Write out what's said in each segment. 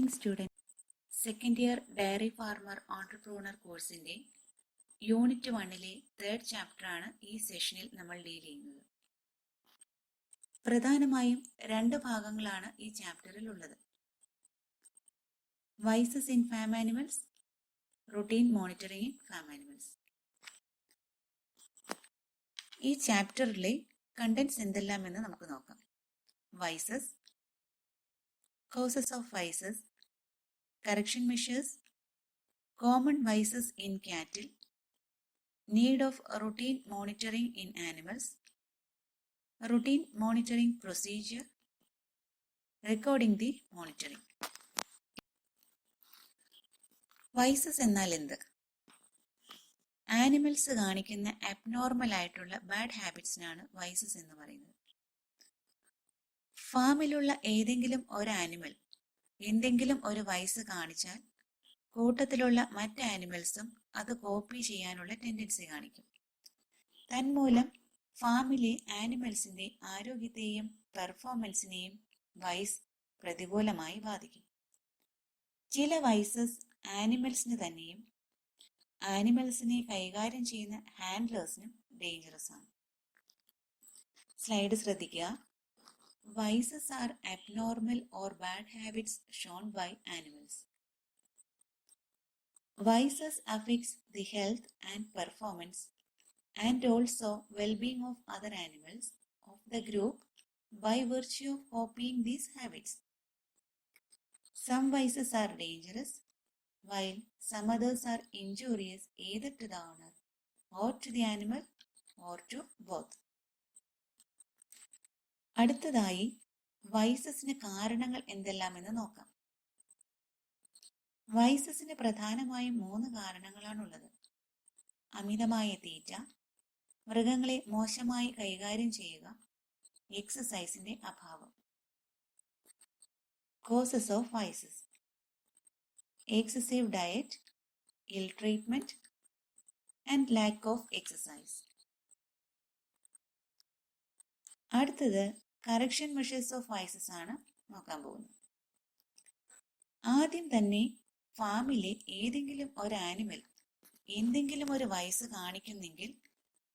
Morning student. Second year dairy farmer entrepreneur കോഴ്സിൻ്റെ unit 1-ലെ 3rd ചാപ്റ്ററാണ് ഈ സെഷനിൽ നമ്മൾ ഡീൽ ചെയ്യുന്നത്. പ്രധാനമായും 2 ഭാഗങ്ങളാണ് ഈ ചാപ്റ്ററിൽ ഉള്ളത്. Vices in farm animals, routine monitoring in farm animals. ഈ ചാപ്റ്ററിലെ കണ്ടന്റ്സ് എന്തെല്ലാമെന്ന് നമുക്ക് നോക്കാം. വൈസസ്, causes of vices, correction measures, common vices in cattle, need of routine monitoring in animals, routine monitoring procedure, recording the monitoring. വൈസസ് എന്നാൽ എന്ത്? Animals കാണിക്കുന്ന abnormal ആയിട്ടുള്ള bad ഹാബിറ്റ്സിനാണ് വൈസസ് എന്ന് പറയുന്നത്. ഫാമിലുള്ള ഏതെങ്കിലും ഒരു ആനിമൽ എന്തെങ്കിലും ഒരു വൈസ് കാണിച്ചാൽ കൂട്ടത്തിലുള്ള മറ്റ് ആനിമൽസും അത് കോപ്പി ചെയ്യാനുള്ള ടെൻഡൻസി കാണിക്കും. തന്മൂലം ഫാമിലെ ആനിമൽസിന്റെ ആരോഗ്യത്തെയും പെർഫോമൻസിനെയും വൈസ് പ്രതികൂലമായി ബാധിക്കും. ചില വൈസസ് ആനിമൽസിന് തന്നെയും ആനിമൽസിനെ കൈകാര്യം ചെയ്യുന്ന ഹാൻഡ്ലേഴ്സിനും ഡേഞ്ചറസ് ആണ്. സ്ലൈഡ് ശ്രദ്ധിക്കുക. Vices are abnormal or bad habits shown by animals. Vices affects the health and performance and also well-being of other animals of the group by virtue of copying these habits. Some vices are dangerous while some others are injurious either to the owner or to the animal or to both. അടുത്തതായി വൈസസിന് കാരണങ്ങൾ എന്തെല്ലാമെന്ന് നോക്കാം. വൈസസിന് പ്രധാനമായും 3 കാരണങ്ങളാണുള്ളത്. അമിതമായ തീറ്റ, മൃഗങ്ങളെ മോശമായി കൈകാര്യം ചെയ്യുക, എക്സസൈസിന്റെ അഭാവം. Causes of vices: excessive diet, ill treatment and lack of exercise. അടുത്തത് കറക്ഷൻ മെഷേഴ്സ് ഓഫ് വൈസസ് ആണ് നോക്കാൻ പോകുന്നത്. ആദ്യം തന്നെ ഫാമിലെ ഏതെങ്കിലും ഒരു ആനിമൽ എന്തെങ്കിലും ഒരു വൈസ് കാണിക്കുന്നെങ്കിൽ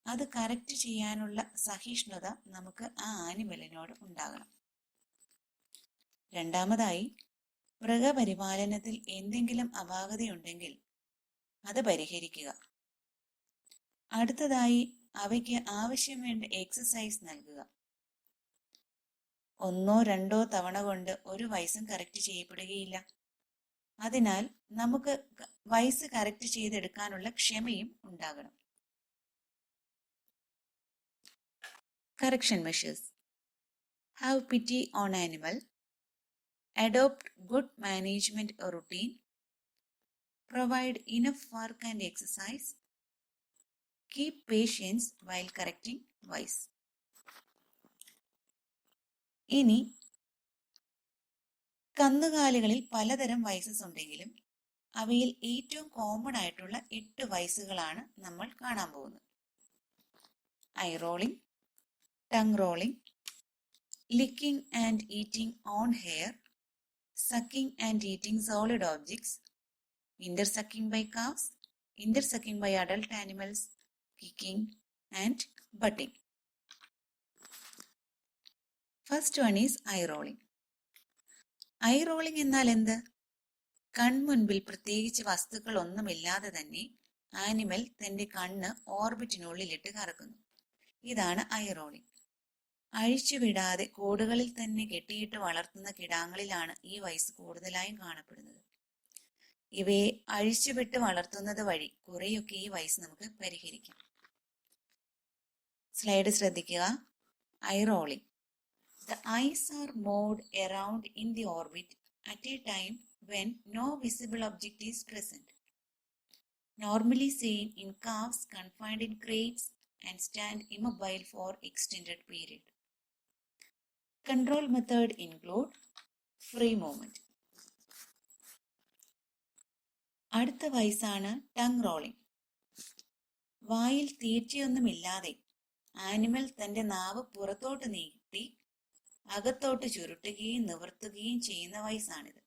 അത് കറക്റ്റ് ചെയ്യാനുള്ള സഹിഷ്ണുത നമുക്ക് ആ ആനിമലിനോട് ഉണ്ടാകണം. രണ്ടാമതായി, മൃഗപരിപാലനത്തിൽ എന്തെങ്കിലും അപാകതയുണ്ടെങ്കിൽ അത് പരിഹരിക്കുക. അടുത്തതായി, അവയ്ക്ക് ആവശ്യം വേണ്ട എക്സസൈസ് നൽകുക. 1-2 തവണ കൊണ്ട് ഒരു വയസ്സും കറക്റ്റ് ചെയ്യപ്പെടുകയില്ല. അതിനാൽ നമുക്ക് വയസ്സ് കറക്റ്റ് ചെയ്തെടുക്കാനുള്ള ക്ഷമയും ഉണ്ടാകണം. Correction measures: have pity on animal, adopt good management routine, provide enough work and exercise, keep patience while correcting vice. ഇനി കന്നുകാലികളിൽ പലതരം വൈസസ് ഉണ്ടെങ്കിലും അവയിൽ ഏറ്റവും കോമൺ ആയിട്ടുള്ള 8 വൈസുകളാണ് നമ്മൾ കാണാൻ പോകുന്നത്. Eye rolling, tongue rolling, licking and eating on hair, sucking and eating solid objects, intersucking by calves, intersucking by adult animals, kicking and butting. First one is eye rolling. Eye rolling എന്നാൽ എന്ത്? കൺമുൻപിൽ പ്രത്യേകിച്ച് വസ്തുക്കൾ ഒന്നുമില്ലാതെ തന്നെ animal തന്റെ കണ്ണ് ഓർബിറ്റിനുള്ളിലിട്ട് കറക്കുന്നു. ഇതാണ് I rolling. അഴിച്ചുവിടാതെ കൂടുകളിൽ തന്നെ കെട്ടിയിട്ട് വളർത്തുന്ന കിടാങ്ങളിലാണ് ഈ വൈസ് കൂടുതലായും കാണപ്പെടുന്നത്. ഇവയെ അഴിച്ചുവിട്ട് വളർത്തുന്നത് വഴി കുറെയൊക്കെ ഈ വൈസ് നമുക്ക് പരിഹരിക്കാം. സ്ലൈഡ് ശ്രദ്ധിക്കുക. I rolling: The eyes are moved around in the orbit at a time when no visible object is present. Normally seen in calves confined in crates and stand immobile for extended period. Control method include free movement. അടുത്ത വൈസാണ് tongue rolling. വായിൽ തീറ്റയൊന്നുമില്ലാതെ animal തന്റെ നാവ് പുറത്തോട്ട് നീട്ടി അകത്തോട്ട് ചുരുട്ടുകയും നിവർത്തുകയും ചെയ്യുന്ന വയസ്സാണിത്.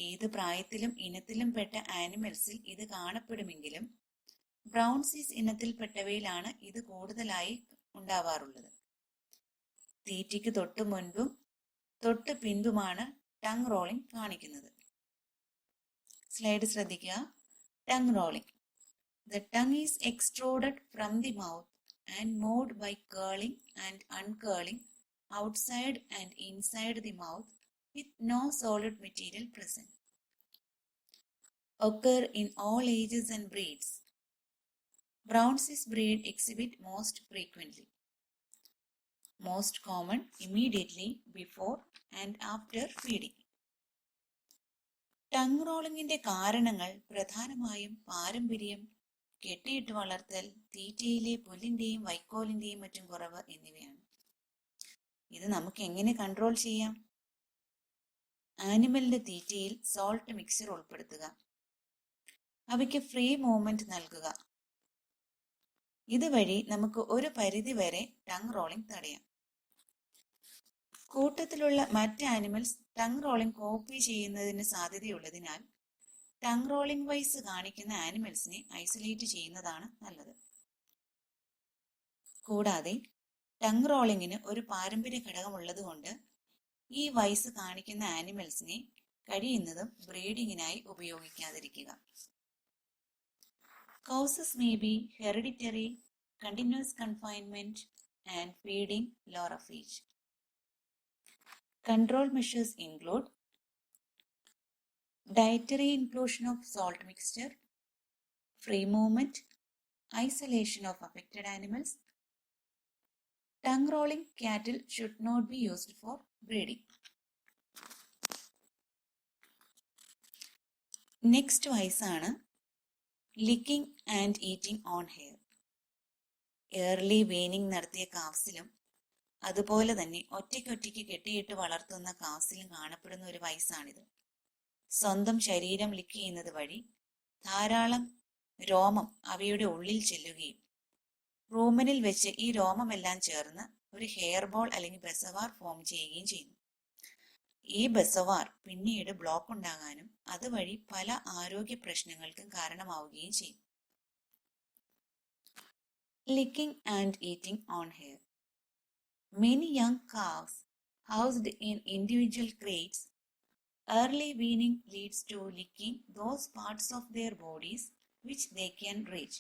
ഏത് പ്രായത്തിലും ഇനത്തിലും പെട്ട ആനിമൽസിൽ ഇത് കാണപ്പെടുമെങ്കിലും ബ്രൗൺ സീസ് ഇനത്തിൽപ്പെട്ടവയിലാണ് ഇത് കൂടുതലായി ഉണ്ടാവാറുള്ളത്. തീറ്റയ്ക്ക് തൊട്ട് മുൻപും തൊട്ട് പിൻപുമാണ് ടങ് റോളിംഗ് കാണിക്കുന്നത്. സ്ലൈഡ് ശ്രദ്ധിക്കുക. Tongue rolling. The tongue is extruded from the mouth and moved by curling and uncurling outside and inside the mouth with no solid material present. Occur in all ages and breeds. Brown Swiss breed exhibit most frequently. Most common immediately before and after feeding. Tongue റോളിംഗിന്റെ കാരണങ്ങൾ പ്രധാനമായും പാരമ്പര്യം, കെട്ടിയിട്ട് വളർത്തൽ, തീറ്റയിലെ പുല്ലിന്റെയും വൈക്കോലിന്റെയും മറ്റും കുറവ് എന്നിവയാണ്. ഇത് നമുക്ക് എങ്ങനെ കൺട്രോൾ ചെയ്യാം? ആനിമലിന്റെ തീറ്റയിൽ സോൾട്ട് മിക്സർ ഉൾപ്പെടുത്തുക. അവയ്ക്ക് ഫ്രീ മൂവ്മെന്റ് നൽകുക. ഇതുവഴി നമുക്ക് ഒരു പരിധി വരെ ടങ് റോളിംഗ് തടയാം. കൂട്ടത്തിലുള്ള മറ്റ് ആനിമൽസ് ടങ് റോളിംഗ് കോപ്പി ചെയ്യുന്നതിന് സാധ്യതയുള്ളതിനാൽ ടങ് റോളിംഗ് വൈസ് കാണിക്കുന്ന ആനിമൽസിനെ ഐസൊലേറ്റ് ചെയ്യുന്നതാണ് നല്ലത്. കൂടാതെ ടങ് റോളിംഗിന് ഒരു പാരമ്പര്യ ഘടകം ഉള്ളതുകൊണ്ട് ഈ വൈസ് കാണിക്കുന്ന ആനിമൽസിനെ കഴിയുന്നതും ബ്രീഡിങ്ങിനായി ഉപയോഗിക്കാതിരിക്കുക. Causes may be hereditary, continuous confinement, and feeding low roughage. Control measures include dietary inclusion of salt mixture, free movement, isolation of affected animals. Tongue rolling cattle should not be used for breeding. Next wise ആണ് licking and eating on hair. Early weaning നടത്തിയ കാവ്സിലും അതുപോലെ തന്നെ ഒറ്റയ്ക്കൊറ്റയ്ക്ക് കെട്ടിയിട്ട് വളർത്തുന്ന കാവ്സിലും കാണപ്പെടുന്ന ഒരു വയസ്സാണിത്. സ്വന്തം ശരീരം ലിക്ക് ചെയ്യുന്നത് വഴി ധാരാളം രോമം അവയുടെ ഉള്ളിൽ ചെല്ലുകയും റൂമനിൽ വെച്ച് ഈ രോമമെല്ലാം ചേർന്ന് ഒരു ഹെയർ ബോൾ അല്ലെങ്കിൽ ബെസവാർ ഫോം ചെയ്യുകയും ചെയ്യുന്നു. ഈ ബെസവാർ പിന്നീട് ബ്ലോക്ക് ഉണ്ടാകാനും അതുവഴി പല ആരോഗ്യ പ്രശ്നങ്ങൾക്കും കാരണമാവുകയും ചെയ്യും. licking and eating on hair. Many young calves housed in individual crates, early weaning leads to licking those parts of their bodies which they can reach.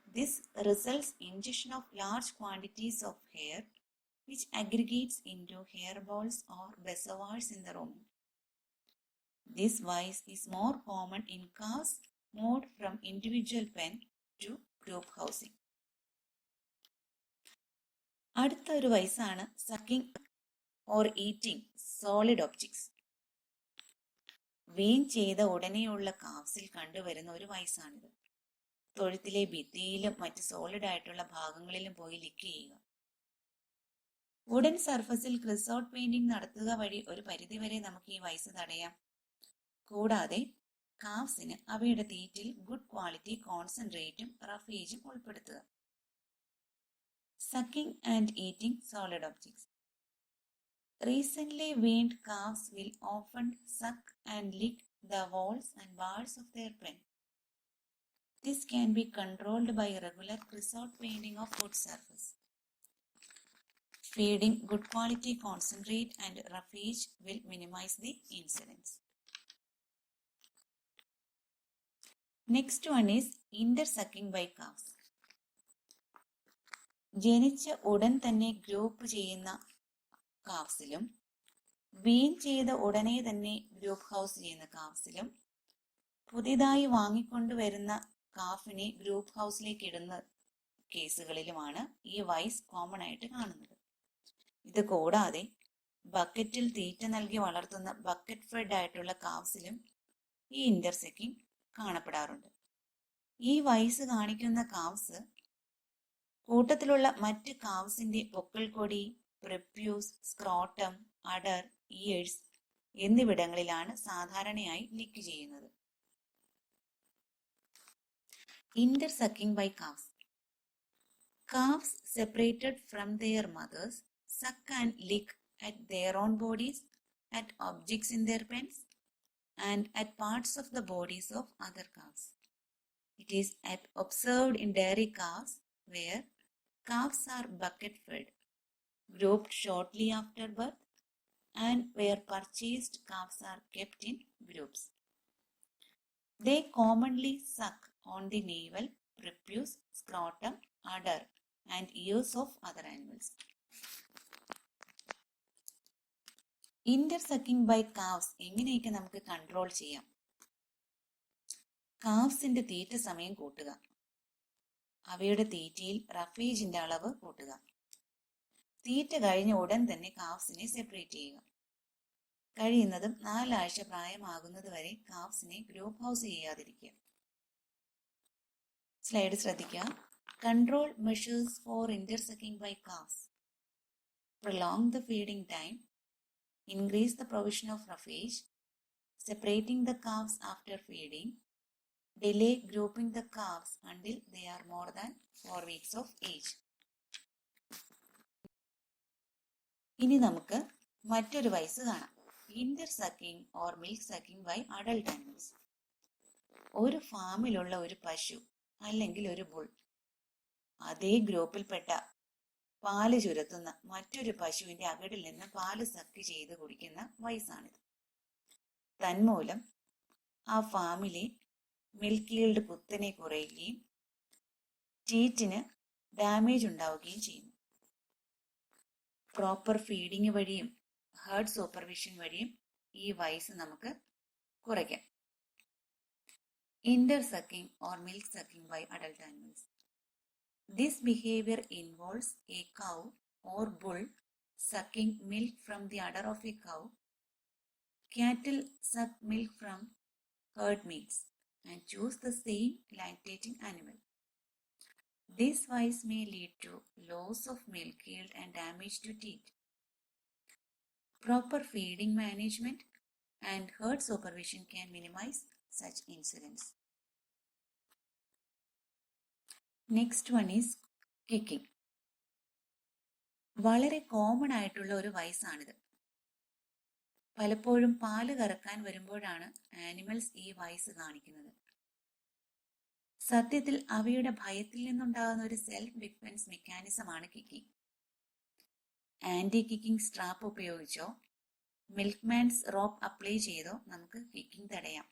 This results in ingestion of large quantities of hair which aggregates into hairballs or bezoars in the rumen. This vice is more common in calves moved from individual pen to group housing. അടുത്ത ഒരു വയസ്സാണ് sucking or eating solid objects. Wean ചെയ്ത ഉടനെയുള്ള കാവ്സിൽ കണ്ടുവരുന്ന ഒരു വയസ്സാണിത്. തൊഴുത്തിലെ ഭിത്തിയിലും മറ്റ് solid ആയിട്ടുള്ള ഭാഗങ്ങളിലും പോയി ലിക്ക് ചെയ്യുക. വുഡൻ സർഫസിൽ ക്രിസോട്ട് പെയിന്റിംഗ് നടത്തുക വഴി ഒരു പരിധിവരെ നമുക്ക് ഈ വയസ്സ് തടയാം. കൂടാതെ കാവ്സിന് അവയുടെ തീറ്റിൽ ഗുഡ് ക്വാളിറ്റി കോൺസെൻട്രേറ്റും റഫേജും ഉൾപ്പെടുത്തുക. Sucking and eating solid objects. Recently weaned calves will often suck and lick the walls and bars of their pen. This can be controlled by regular creosote painting of wood surface. Feeding good quality concentrate and roughage will minimize the incidence. Next one is intersucking by calves. ജനിച്ച ഉടൻ തന്നെ group ചെയ്യുന്ന കാവ്സിലും വീൻ ചെയ്ത ഉടനെ തന്നെ group house ചെയ്യുന്ന കാവ്സിലും പുതിയതായി വാങ്ങിക്കൊണ്ടുവരുന്ന കാഫിനെ group ഹൗസിലേക്ക് ഇടുന്ന കേസുകളിലുമാണ് ഈ വൈസ് കോമൺ ആയിട്ട് കാണുന്നത്. ഇത് കൂടാതെ ബക്കറ്റിൽ തീറ്റ നൽകി വളർത്തുന്ന ബക്കറ്റ് ഫെഡ് ആയിട്ടുള്ള കാവ്സിലും ഈ ഇന്റർസെക്കിംഗ് കാണപ്പെടാറുണ്ട്. ഈ വൈസ് കാണിക്കുന്ന കാവ്സ് കൂട്ടത്തിലുള്ള മറ്റ് കാവ്സിന്റെ പൊക്കിൾക്കൊടി, പ്രെപ്യൂസ്, സ്ക്രോട്ടം, അഡർ, ഇയേഴ്സ് എന്നിവിടങ്ങളിലാണ് സാധാരണയായി ലിക്ക് ചെയ്യുന്നത്. Intersucking by calves. Calves separated from their mothers suck and lick at their own bodies, at objects in their pens, and at parts of the bodies of other calves. It is observed in dairy calves where calves are bucket fed, grouped shortly after birth, and where purchased calves are kept in groups. They commonly suck on the navel, prepuce, scrotum, udder, and ears of other animals. Intersucking by calves എങ്ങനെയൊക്കെ നമുക്ക് control ചെയ്യാം? കാവ്സിന്റെ തീറ്റ സമയം കൂട്ടുക, അവയുടെ തീറ്റയിൽ റഫേജിന്റെ അളവ് കൂട്ടുക, തീറ്റ കഴിഞ്ഞ ഉടൻ തന്നെ കാവ്സിനെ സെപ്പറേറ്റ് ചെയ്യുക, കഴിയുന്നതും 4 ആഴ്ച പ്രായമാകുന്നത് വരെ കാവ്സിനെ ഗ്രൂപ്പ് ഹൗസ് ചെയ്യാതിരിക്കുക. സ്ലൈഡ് ശ്രദ്ധിക്കുക. Control measures for intersucking by calves: prolong the feeding time, increase the provision of roughage, separating the calves after feeding, delay grouping the calves until they are more than 4 weeks of age. ഇനി നമുക്ക് മറ്റൊരു വയസ്സ് കാണാം. Intersucking or milk sucking by adult animals. ഒരു ഫാമിലുള്ള ഒരു പശു അല്ലെങ്കിൽ ഒരു ബുൾ അതേ ഗ്രൂപ്പിൽപ്പെട്ട പാല് ചുരത്തുന്ന മറ്റൊരു പശുവിന്റെ അകടിൽ നിന്ന് പാല് സക്ക് ചെയ്ത് കുടിക്കുന്ന വയസ്സാണിത്. തന്മൂലം ആ ഫാമിലെ മിൽക്ക് ഈൽഡ് കുത്തനെ കുറയുകയും ടീറ്റിന് ഡാമേജ് ഉണ്ടാവുകയും ചെയ്യുന്നു. പ്രോപ്പർ ഫീഡിങ് വഴിയും ഹേർഡ് സൂപ്പർവിഷൻ വഴിയും ഈ വയസ്സ് നമുക്ക് കുറയ്ക്കാം. Intersucking or milk sucking by adult animals. This behavior involves a cow or bull sucking milk from the udder of a cow. Cattle suck milk from herd mates and choose the same lactating animal. This vice may lead to loss of milk yield and damage to teat. Proper feeding management and herd supervision can minimize such incidents. Next one is kicking. വളരെ common ആയിട്ടുള്ള ഒരു വയസ്സാണിത്. പലപ്പോഴും പാല് കറക്കാൻ വരുമ്പോഴാണ് animals ഈ വയസ്സ് കാണിക്കുന്നത്. സത്യത്തിൽ അവയുടെ ഭയത്തിൽ നിന്നുണ്ടാകുന്ന ഒരു സെൽഫ് ഡിഫെൻസ് മെക്കാനിസമാണ് കിക്കിംഗ്. ആന്റി കിക്കിംഗ് സ്ട്രാപ്പ് ഉപയോഗിച്ചോ മിൽക്ക്മാൻസ് റോപ്പ് അപ്ലൈ ചെയ്തോ നമുക്ക് കിക്കിംഗ് തടയാം.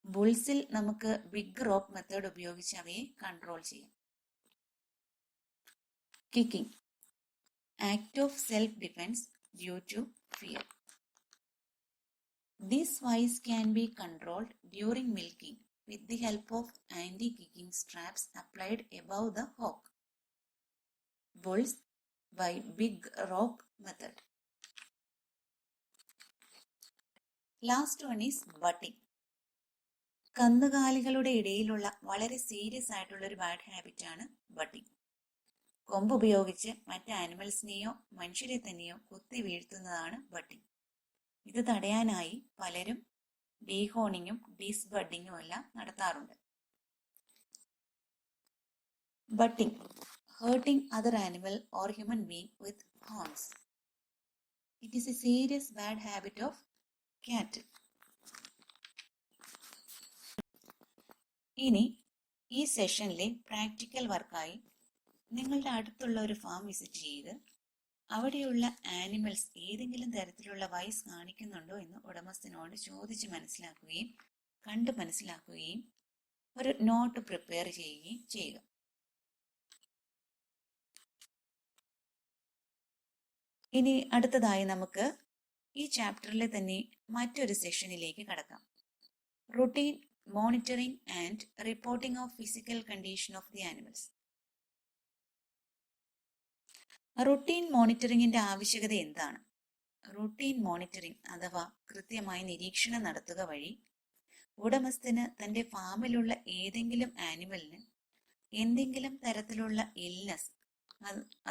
ബുൾസിൽ നമുക്ക് ബിഗ് റോപ്പ് മെത്തേഡ് ഉപയോഗിച്ച് അവയെ കൺട്രോൾ ചെയ്യാം. Kicking, act of self defence due to fear. This vice can be controlled during milking with the help of anti-kicking straps applied above the hock. Bulls by big rope method. Last one is butting. കന്നുകാലികളുടെ ഇടയിലുള്ള വളരെ serious ആയിട്ടുള്ള ഒരു bad habit ആണ് butting. കൊമ്പ് ഉപയോഗിച്ച് മറ്റ് ആനിമൽസിനെയോ മനുഷ്യരെ തന്നെയോ കുത്തി വീഴ്ത്തുന്നതാണ് ബട്ടിംഗ്. ഇത് തടയാനായി പലരും ഡീഹോണിങ്ങും ഡിസ്ബഡിങ്ങും എല്ലാം നടത്താറുണ്ട്. Butting, hurting other animal or human being with horns. It is a serious bad habit of cattle. ഇനി ഈ സെഷനിലെ പ്രാക്ടിക്കൽ വർക്കായി നിങ്ങളുടെ അടുത്തുള്ള ഒരു ഫാം വിസിറ്റ് ചെയ്ത് അവിടെയുള്ള ആനിമൽസ് ഏതെങ്കിലും തരത്തിലുള്ള വയസ്സ് കാണിക്കുന്നുണ്ടോ എന്ന് ഉടമസ്ഥനോട് ചോദിച്ച് മനസ്സിലാക്കുകയും കണ്ട് മനസ്സിലാക്കുകയും ഒരു നോട്ട് പ്രിപ്പയർ ചെയ്യുകയും ചെയ്യുക. ഇനി അടുത്തതായി നമുക്ക് ഈ ചാപ്റ്ററിലെ തന്നെ മറ്റൊരു സെഷനിലേക്ക് കടക്കാം. Routine monitoring and reporting of physical condition of the animals. Routine മോണിറ്ററിംഗിന്റെ ആവശ്യകത എന്താണ്? റുട്ടീൻ മോണിറ്ററിംഗ് അഥവാ കൃത്യമായി നിരീക്ഷണം നടത്തുക വഴി ഉടമസ്ഥന് തന്റെ ഫാമിലുള്ള ഏതെങ്കിലും ആനിമലിന് എന്തെങ്കിലും തരത്തിലുള്ള ഇൽനെസ്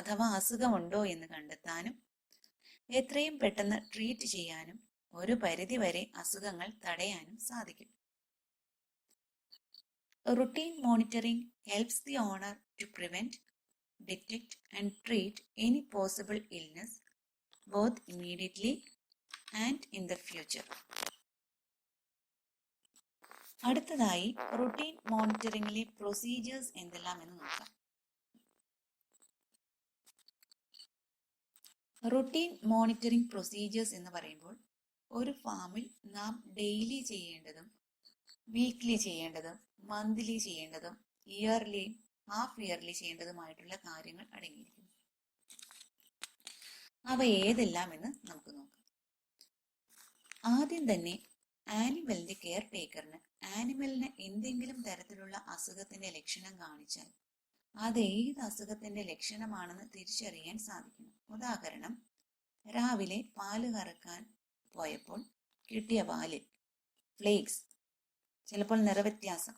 അഥവാ അസുഖമുണ്ടോ എന്ന് കണ്ടെത്താനും എത്രയും പെട്ടെന്ന് ട്രീറ്റ് ചെയ്യാനും ഒരു പരിധിവരെ അസുഖങ്ങൾ തടയാനും സാധിക്കും. Routine monitoring helps the owner to prevent, detect and treat any possible illness both immediately and in the future. അടുത്തതായി റുട്ടീൻ മോണിറ്ററിംഗിലെ പ്രൊസീജിയേഴ്സ് എന്തെല്ലാം എന്ന് നോക്കാം. റുട്ടീൻ മോണിറ്ററിംഗ് പ്രൊസീജിയേഴ്സ് എന്ന് പറയുമ്പോൾ ഒരു ഫാമിൽ നാം ഡെയിലി ചെയ്യേണ്ടതും വീക്ക്ലി ചെയ്യേണ്ടതും മന്ത്ലി ചെയ്യേണ്ടതും ഇയർലി ഹാഫ് ഇയർലി ചെയ്യേണ്ടതുമായിട്ടുള്ള കാര്യങ്ങൾ അടങ്ങിയിരിക്കുന്നു. അവ ഏതെല്ലാം എന്ന് നമുക്ക് നോക്കാം. ആദ്യം തന്നെ ആനിമലിന്റെ കെയർ ടേക്കറിന് ആനിമലിന് എന്തെങ്കിലും തരത്തിലുള്ള അസുഖത്തിന്റെ ലക്ഷണം കാണിച്ചാൽ അത് ഏത് അസുഖത്തിന്റെ ലക്ഷണമാണെന്ന് തിരിച്ചറിയാൻ സാധിക്കണം. ഉദാഹരണം, രാവിലെ പാല് കറക്കാൻ പോയപ്പോൾ കിട്ടിയ പാലിൽ ഫ്ലേക്സ്, ചിലപ്പോൾ നിറവ്യത്യാസം,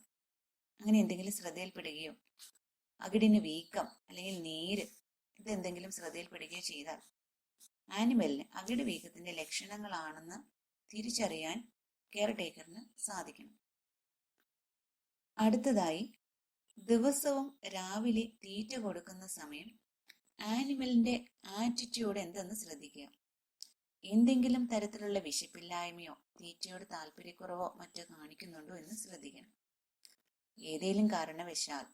അങ്ങനെ എന്തെങ്കിലും ശ്രദ്ധയിൽപ്പെടുകയോ അകിടിന് വീക്കം അല്ലെങ്കിൽ നീര് ഇതെന്തെങ്കിലും ശ്രദ്ധയിൽപ്പെടുകയോ ചെയ്താൽ ആനിമലിന് അകിട് വീക്കത്തിന്റെ ലക്ഷണങ്ങളാണെന്ന് തിരിച്ചറിയാൻ കെയർ ടേക്കറിന് സാധിക്കണം. അടുത്തതായി, ദിവസവും രാവിലെ തീറ്റ കൊടുക്കുന്ന സമയം ആനിമലിന്റെ ആറ്റിറ്റ്യൂഡ് എന്തെന്ന് ശ്രദ്ധിക്കുക. എന്തെങ്കിലും തരത്തിലുള്ള വിശപ്പില്ലായ്മയോ തീറ്റയോട് താല്പര്യക്കുറവോ മറ്റോ കാണിക്കുന്നുണ്ടോ എന്ന് ശ്രദ്ധിക്കണം. ഏതെങ്കിലും കാരണവശാൽ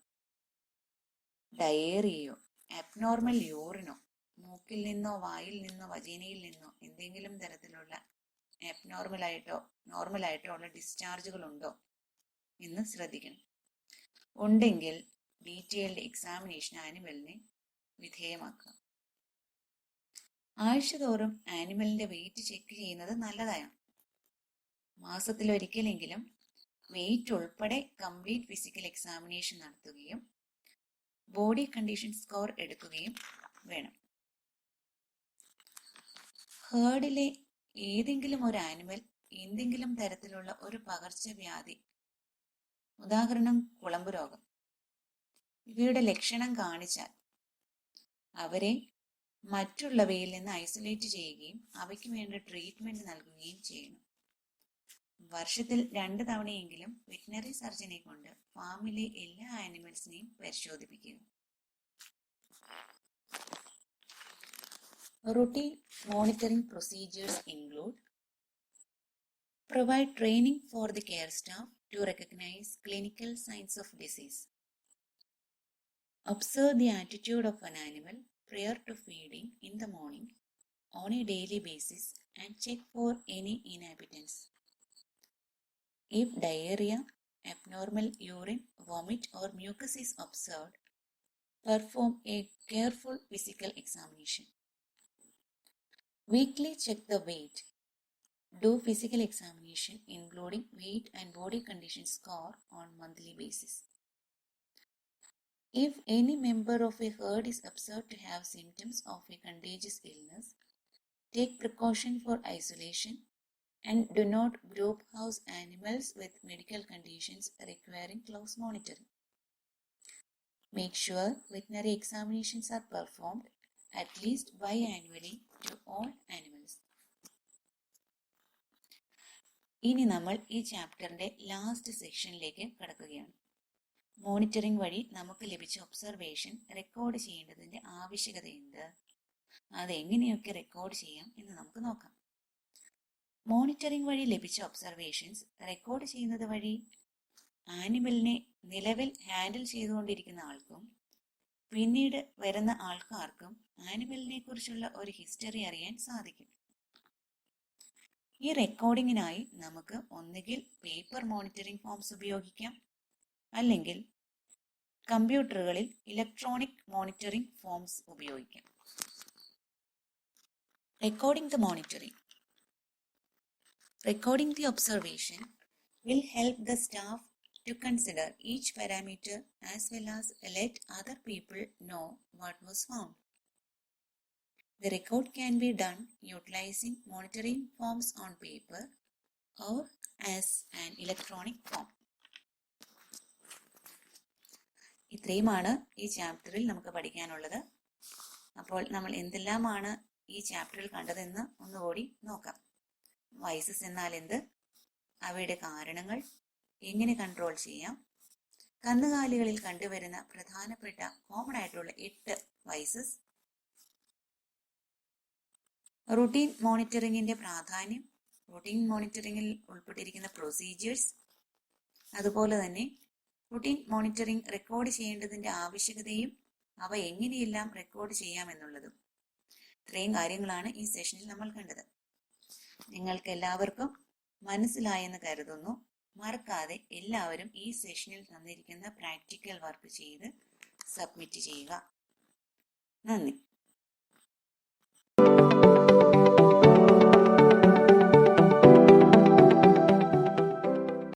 ഡയേറിയയോ അബ്നോർമൽ യൂറിനോ മൂക്കിൽ നിന്നോ വായിൽ നിന്നോ വജീനയിൽ നിന്നോ എന്തെങ്കിലും തരത്തിലുള്ള നോർമലായിട്ടോ ഉള്ള ഡിസ്ചാർജുകൾ ഉണ്ടോ എന്ന് ശ്രദ്ധിക്കണം. ഉണ്ടെങ്കിൽ ഡീറ്റെയിൽഡ് എക്സാമിനേഷൻ ആനിമലിനെ വിധേയമാക്കുക. ആഴ്ചതോറും ആനിമലിന്റെ വെയിറ്റ് ചെക്ക് ചെയ്യുന്നത് നല്ലതാണ്. മാസത്തിലൊരിക്കലെങ്കിലും വെയിറ്റ് ഉൾപ്പെടെ കംപ്ലീറ്റ് ഫിസിക്കൽ എക്സാമിനേഷൻ നടത്തുകയും ബോഡി കണ്ടീഷൻ സ്കോർ എടുക്കുകയും വേണം. ഹേർഡിലെ ഏതെങ്കിലും ഒരു ആനിമൽ എന്തെങ്കിലും തരത്തിലുള്ള ഒരു പകർച്ചവ്യാധി, ഉദാഹരണം കുളമ്പ് രോഗം, ഇവയുടെ ലക്ഷണം കാണിച്ചാൽ അവരെ മറ്റുള്ളവയിൽ നിന്ന് ഐസൊലേറ്റ് ചെയ്യുകയും അവയ്ക്ക് വേണ്ട ട്രീറ്റ്മെന്റ് നൽകുകയും ചെയ്യണം. വർഷത്തിൽ 2 തവണയെങ്കിലും വെറ്റിനറി സർജനെ കൊണ്ട് ഫാമിലെ എല്ലാ ആനിമൽസിനെയും പരിശോധിപ്പിക്കുക. Routine monitoring procedures include: provide training for the care staff to recognize clinical signs of disease. Observe the attitude of an animal prior to feeding in the morning on a daily basis and check for any inhabitants. If diarrhea, abnormal urine, vomit or mucus is observed, perform a careful physical examination. Weekly check the weight. Do physical examination including weight and body condition score on monthly basis. If any member of a herd is observed to have symptoms of a contagious illness, take precaution for isolation and do not group house animals with medical conditions requiring close monitoring. Make sure veterinary examinations are performed at least biannually to all animals. ഇനി നമ്മൾ ഈ ചാപ്റ്ററിന്റെ last സെക്ഷനിലേക്ക് കടക്കുകയാണ്. Monitoring വഴി നമുക്ക് ലഭിച്ച observation record ചെയ്യേണ്ടതിന്റെ ആവശ്യകത എന്ത്, അതെങ്ങനെയൊക്കെ റെക്കോർഡ് ചെയ്യാം എന്ന് നമുക്ക് നോക്കാം. മോണിറ്ററിംഗ് വഴി ലഭിച്ച ഒബ്സർവേഷൻസ് റെക്കോർഡ് ചെയ്യുന്നത് വഴി ആനിമലിനെ നിലവിൽ ഹാൻഡിൽ ചെയ്തുകൊണ്ടിരിക്കുന്ന ആൾക്കും പിന്നീട് വരുന്ന ആൾക്കാർക്കും ആനിമലിനെ കുറിച്ചുള്ള ഒരു ഹിസ്റ്ററി അറിയാൻ സാധിക്കും. ഈ റെക്കോർഡിങ്ങിനായി നമുക്ക് ഒന്നുകിൽ പേപ്പർ മോണിറ്ററിംഗ് ഫോംസ് ഉപയോഗിക്കാം, അല്ലെങ്കിൽ കമ്പ്യൂട്ടറുകളിൽ ഇലക്ട്രോണിക് മോണിറ്ററിംഗ് ഫോംസ് ഉപയോഗിക്കാം. Recording the monitoring. Recording the observation will help the staff to consider each parameter as well as let other people know what was found. The record can be done utilizing monitoring forms on paper or as an electronic form. ഇത്രയുമാണ് ഈ ചാപ്റ്ററിൽ നമുക്ക് പഠിക്കാനുള്ളത്. അപ്പോൾ നമ്മൾ എന്തെല്ലാമാണ് ഈ ചാപ്റ്ററിൽ കണ്ടതെന്ന് ഒന്നുകൂടി നോക്കാം. വൈസസ് എന്നാൽ എന്ത്, അവയുടെ കാരണങ്ങൾ, എങ്ങനെ കൺട്രോൾ ചെയ്യാം, കന്നുകാലികളിൽ കണ്ടുവരുന്ന പ്രധാനപ്പെട്ട കോമൺ ആയിട്ടുള്ള 8 വൈസസ്, റുട്ടീൻ മോണിറ്ററിംഗിന്റെ പ്രാധാന്യം, റുട്ടീൻ മോണിറ്ററിംഗിൽ ഉൾപ്പെട്ടിരിക്കുന്ന പ്രൊസീജിയേഴ്സ്, അതുപോലെ തന്നെ റുട്ടീൻ മോണിറ്ററിംഗ് റെക്കോർഡ് ചെയ്യേണ്ടതിന്റെ ആവശ്യകതയും അവ എങ്ങനെയെല്ലാം റെക്കോർഡ് ചെയ്യാമെന്നുള്ളതും. ഇത്രയും കാര്യങ്ങളാണ് ഈ സെഷനിൽ നമ്മൾ കണ്ടത്. നിങ്ങൾക്ക് എല്ലാവർക്കും മനസ്സിലായെന്ന് കരുതുന്നു. മറക്കാതെ എല്ലാവരും ഈ സെഷനിൽ തന്നിരിക്കുന്ന പ്രാക്ടിക്കൽ വർക്ക് ചെയ്ത് സബ്മിറ്റ് ചെയ്യുക. നന്ദി.